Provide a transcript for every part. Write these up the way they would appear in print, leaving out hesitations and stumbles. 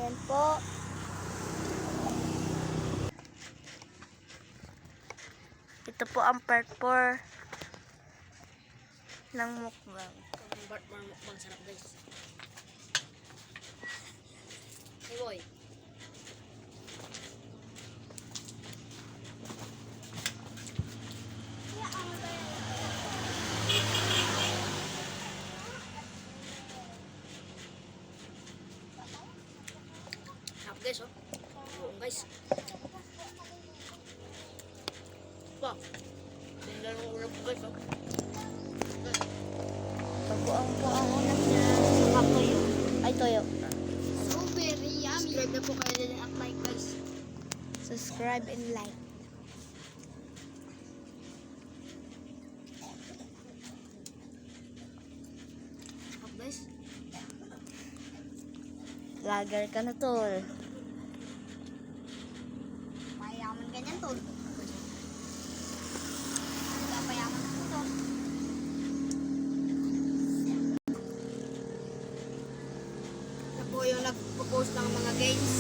Ayan po. Ito po ang part 4 ng mukbang. Ang part 4 mukbang sarap guys. Hey boy. Sarap guys oh. Buong guys. Pa. Tingnan mo ulam ko guys oh. Pagbuang po ang ulam niya. Saka toyo. Ay, toyo. So very yummy. Subscribe na po kayo din at like guys. Subscribe and like. Sarap guys. Vlogger ka na, tol. Mayaman ganyan tol. Nagpapayaman po tol. Ito po yung nagpo-post ng mga games.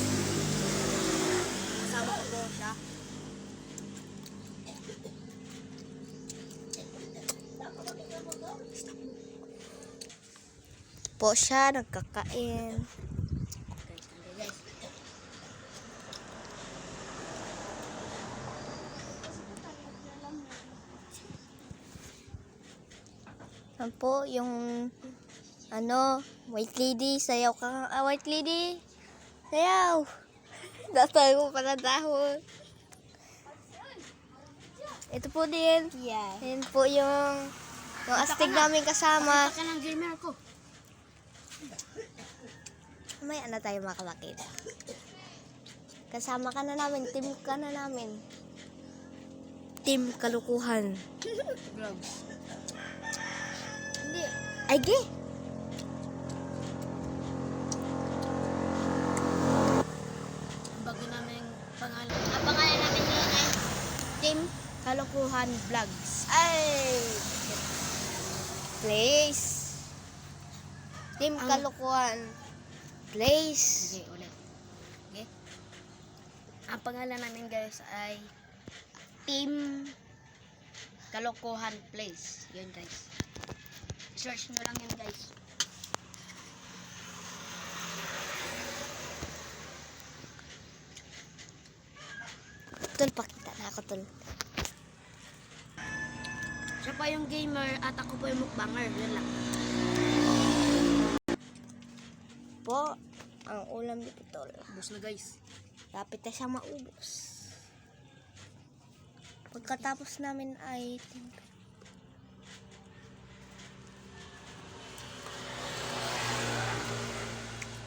Kasama ko po siya. Po siya, nagkakain. Guys. Yan po, yung white lady, sayaw ka nga. Ah, white lady, sayaw. Datay mo pala dahon. Ito po din. Yeah. Yan po yung astig namin kasama. Pakita ka ng gamer ko. May ano tayo makakakita. Kasama ka na namin, team ka na namin. Team kalukuhan. Vlogs. Hindi. Ay, ge. Bago namin pangalan. Ang pangalan namin ngayon ay Team Kalukuhan Vlogs. Ay! Place. Team Kalukuhan. Place. Okay, ulit. Okay? Ang pangalan namin guys ay Team Kalokohan Place. Yun guys. Search nyo lang yun guys. Tol, pakita na ako, tol. Siya pa yung gamer at ako po yung mukbanger. Yun lang. Po, ang ulam dito, tol. Ubus na guys. Lapit na siya maubos. Pagkatapos namin ay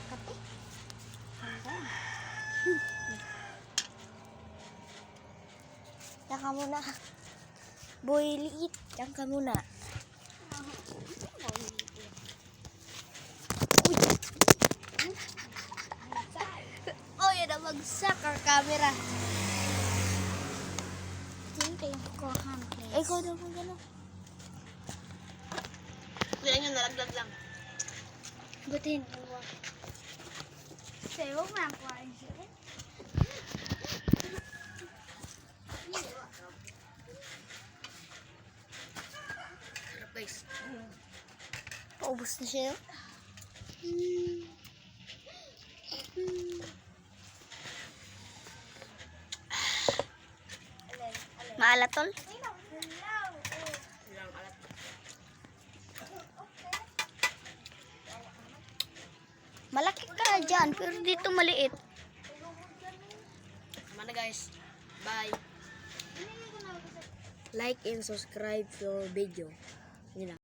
kape. Diyan ka muna. Boy, liit. Diyan ka muna. Oh, yun ang magsak ang camera. Team Kalokohan Place. Ay, ikaw daw kung gano'n. Yan yun, nalaglag lang. Butin. Sa'yo, makakuha siya. Sarap guys. Paubos na siya. Maalat, tol? Ilang alat. Malaki ka dyan, pero dito maliit. Tama na guys. Bye. Like and subscribe for video. Yun lang.